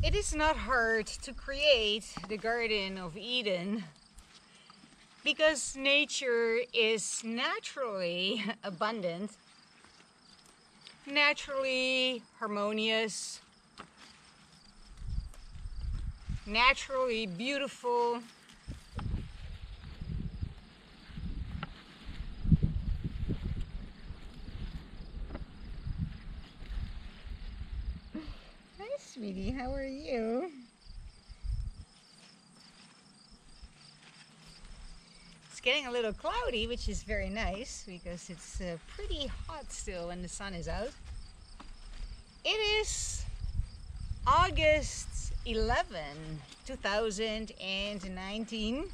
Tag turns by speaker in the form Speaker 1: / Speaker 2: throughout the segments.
Speaker 1: It is not hard to create the Garden of Eden because nature is naturally abundant, naturally harmonious, naturally beautiful. Hi, sweetie, how are you? It's getting a little cloudy, which is very nice because it's pretty hot still when the sun is out. It is August 11, 2019.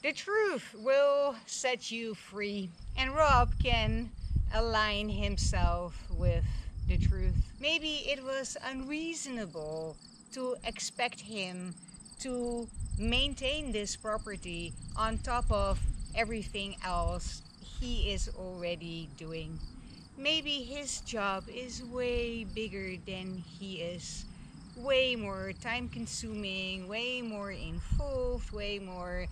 Speaker 1: The truth will set you free, and Rob can align himself with the truth. Maybe it was unreasonable to expect him to maintain this property on top of everything else he is already doing. Maybe his job is way bigger than he is, way more time consuming, way more involved, way more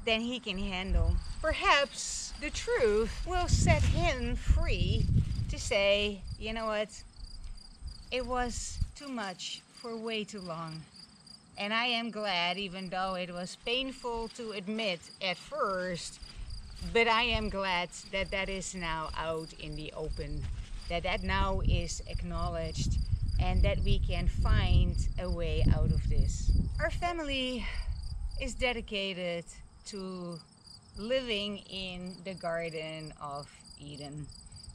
Speaker 1: than he can handle. Perhaps the truth will set him free to say, you know what, it was too much for way too long. And I am glad, even though it was painful to admit at first, but I am glad that that is now out in the open, that that now is acknowledged, and that we can find a way out of this. Our family is dedicated to living in the Garden of Eden,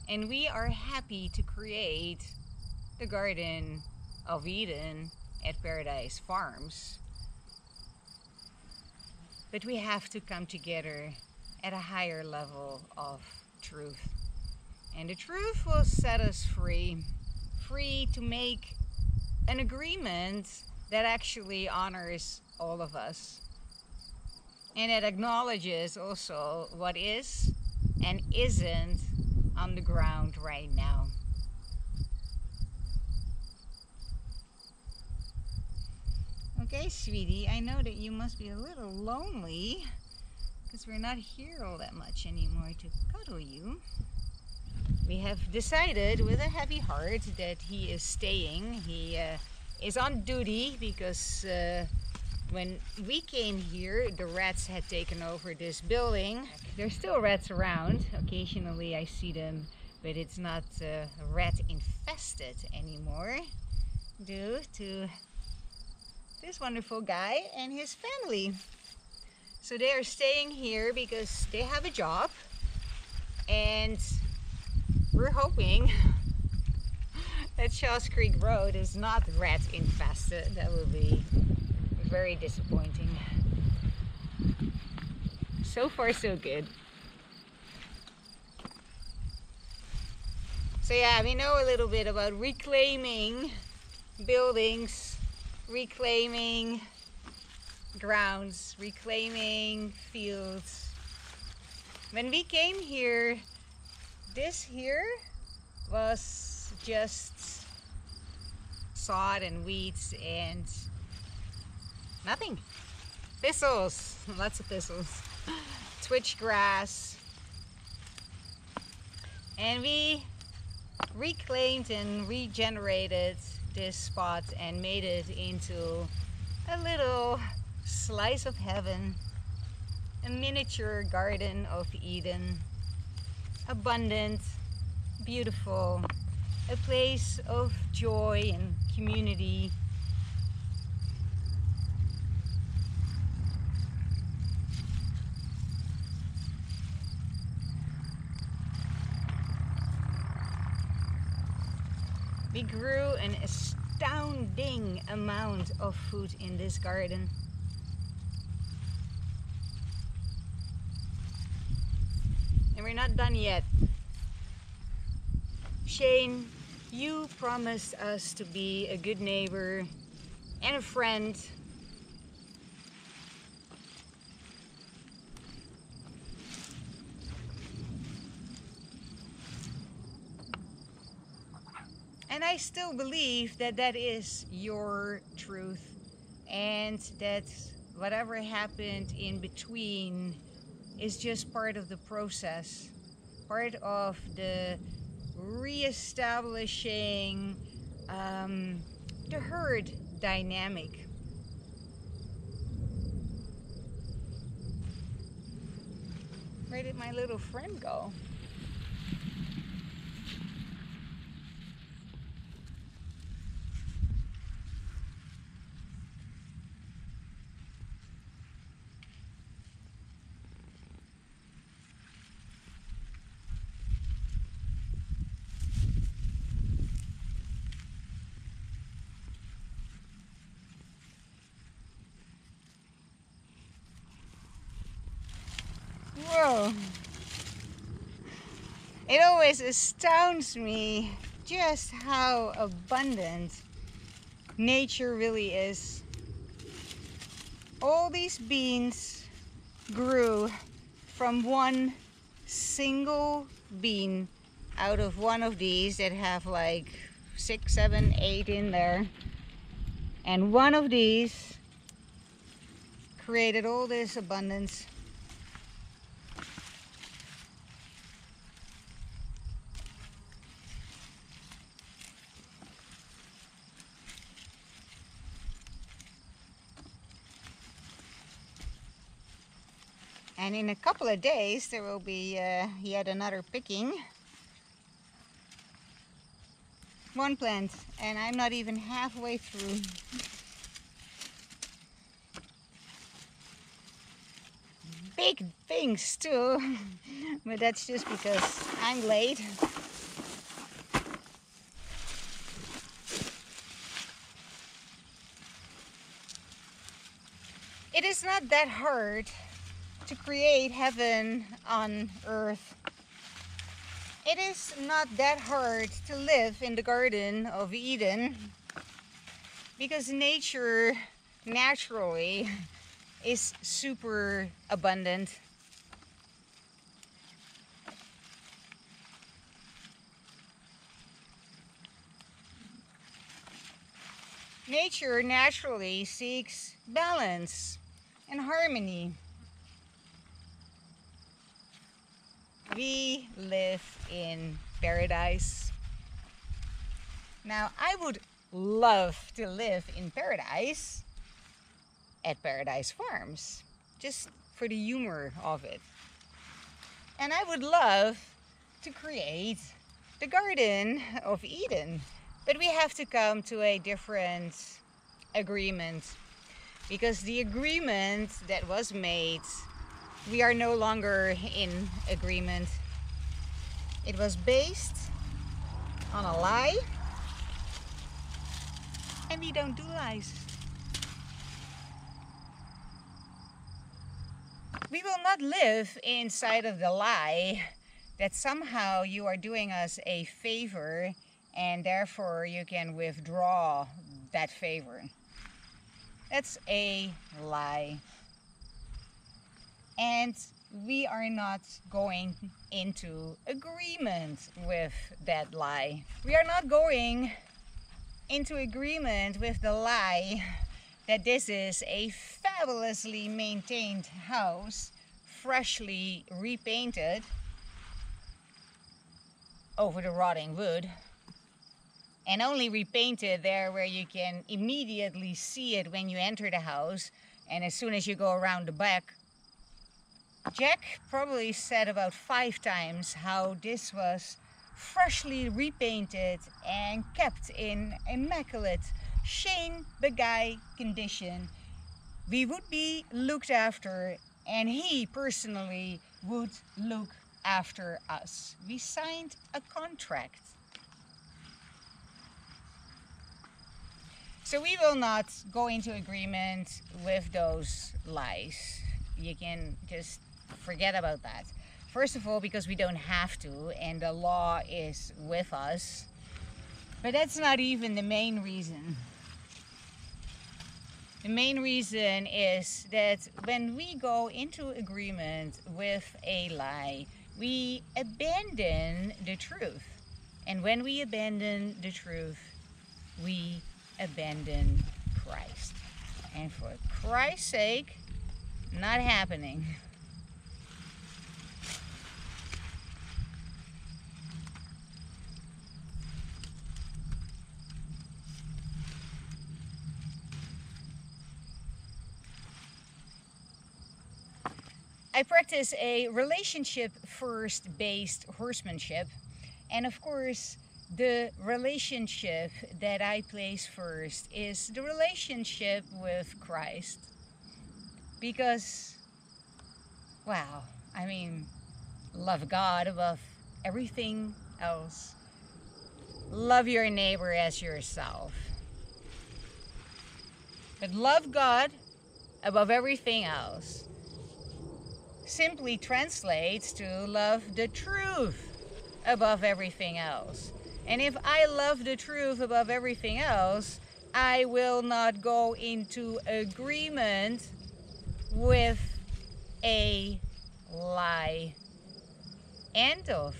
Speaker 1: and we are happy to create the Garden of Eden at Paradise Farms. But we have to come together at a higher level of truth. And the truth will set us free, free to make an agreement that actually honors all of us. And it acknowledges also what is and isn't on the ground right now. Okay, sweetie, I know that you must be a little lonely because we're not here all that much anymore to cuddle you. We have decided with a heavy heart that he is staying. He is on duty because when we came here, the rats had taken over this building. There's still rats around. Occasionally I see them, but it's not rat infested anymore due to this wonderful guy and his family. So they are staying here because they have a job, and we're hoping that Shaw's Creek Road is not rat infested. That would be very disappointing. So far so good. So yeah, we know a little bit about reclaiming buildings, reclaiming grounds, reclaiming fields. When we came here, this here was just sod and weeds and nothing. Thistles, lots of thistles, twitch grass. And we reclaimed and regenerated this spot and made it into a little slice of heaven, a miniature Garden of Eden, abundant, beautiful, a place of joy and community. We grew an astounding amount of food in this garden. And we're not done yet. Shane, you promised us to be a good neighbor and a friend. And I still believe that that is your truth, and that whatever happened in between is just part of the process, part of the reestablishing the herd dynamic. Where did my little friend go? Whoa! It always astounds me just how abundant nature really is. All these beans grew from one single bean out of one of these that have like 6, 7, 8 in there. And one of these created all this abundance. And in a couple of days there will be yet another picking. One plant, and I'm not even halfway through. Big things too, but that's just because I'm late. It is not that hard to create heaven on earth. It is not that hard to live in the Garden of Eden, because nature naturally is super abundant. Nature naturally seeks balance and harmony. We live in paradise. Now, I would love to live in paradise at Paradise Farms, just for the humor of it. And I would love to create the Garden of Eden, but we have to come to a different agreement, because the agreement that was made, we are no longer in agreement. It was based on a lie, and we don't do lies. We will not live inside of the lie that somehow you are doing us a favor and therefore you can withdraw that favor. That's a lie. And we are not going into agreement with that lie. We are not going into agreement with the lie that this is a fabulously maintained house, freshly repainted over the rotting wood, and only repainted there where you can immediately see it when you enter the house, and as soon as you go around the back. Jack probably said about 5 times how this was freshly repainted and kept in immaculate Shane Begay condition. We would be looked after, and he personally would look after us. We signed a contract. So we will not go into agreement with those lies. You can just forget about that. First of all, because we don't have to, and the law is with us. But that's not even the main reason. The main reason is that when we go into agreement with a lie, we abandon the truth. And when we abandon the truth, we abandon Christ. And for Christ's sake, not happening. I practice a relationship first based horsemanship, and of course the relationship that I place first is the relationship with Christ, because wow, I mean, love God above everything else, love your neighbor as yourself, but love God above everything else simply translates to love the truth above everything else. And if I love the truth above everything else, I will not go into agreement with a lie. End of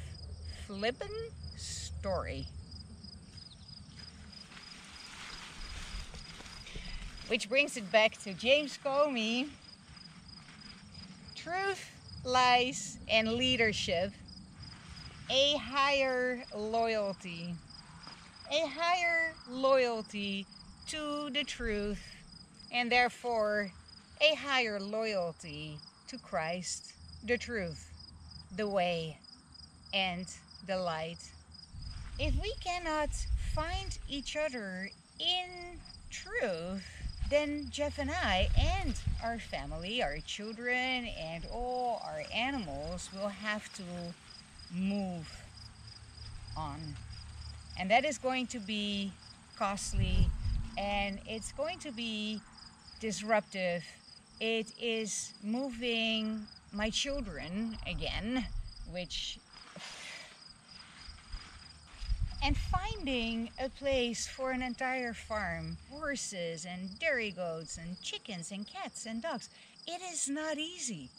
Speaker 1: flippin' story. Which brings it back to James Comey. Truth, lies, and leadership. A higher loyalty. A higher loyalty to the truth, and therefore a higher loyalty to Christ, the truth, the way, and the light. If we cannot find each other in truth, then Jeff and I and our family, our children, and all our animals will have to move on. And that is going to be costly, and it's going to be disruptive. It is moving my children again, and finding a place for an entire farm, horses and dairy goats and chickens and cats and dogs. It is not easy.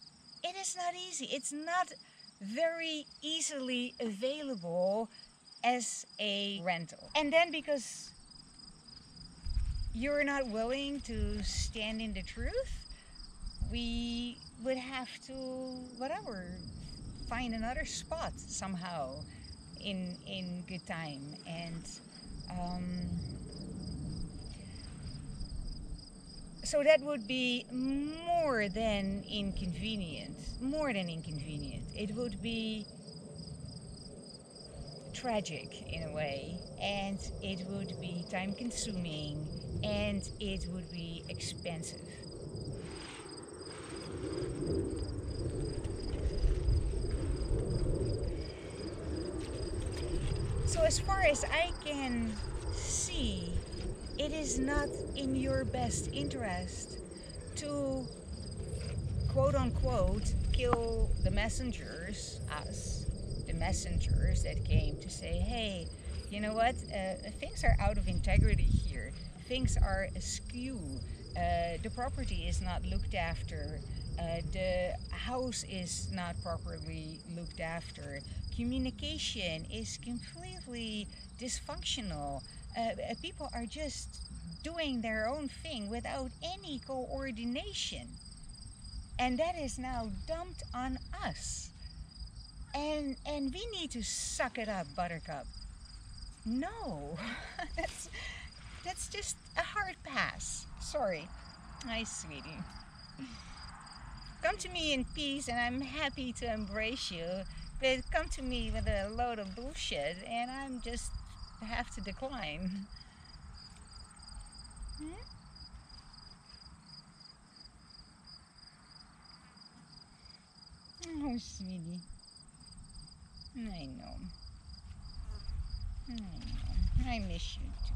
Speaker 1: It is not easy. It's not very easily available as a rental. And then because you're not willing to stand in the truth, we would have to, whatever, find another spot somehow in good time. And so that would be more than inconvenient. It would be tragic in a way, and it would be time consuming, and it would be expensive. So as far as I can see, it is not in your best interest to, quote unquote, kill the messengers, us, the messengers that came to say, hey, you know what, things are out of integrity here, things are askew, the property is not looked after, the house is not properly looked after, communication is completely dysfunctional, people are just doing their own thing without any coordination. And that is now dumped on us. And we need to suck it up, Buttercup. No, that's just a hard pass. Sorry. Hi, sweetie. Come to me in peace and I'm happy to embrace you. But come to me with a load of bullshit and I'm just have to decline. Oh, sweetie. I know. I miss you too.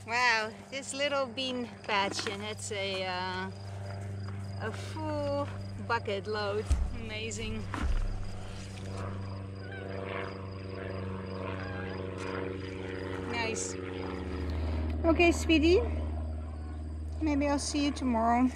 Speaker 1: Wow, this little bean patch, and it's a full bucket load. Amazing. Nice. Okay, sweetie. Maybe I'll see you tomorrow.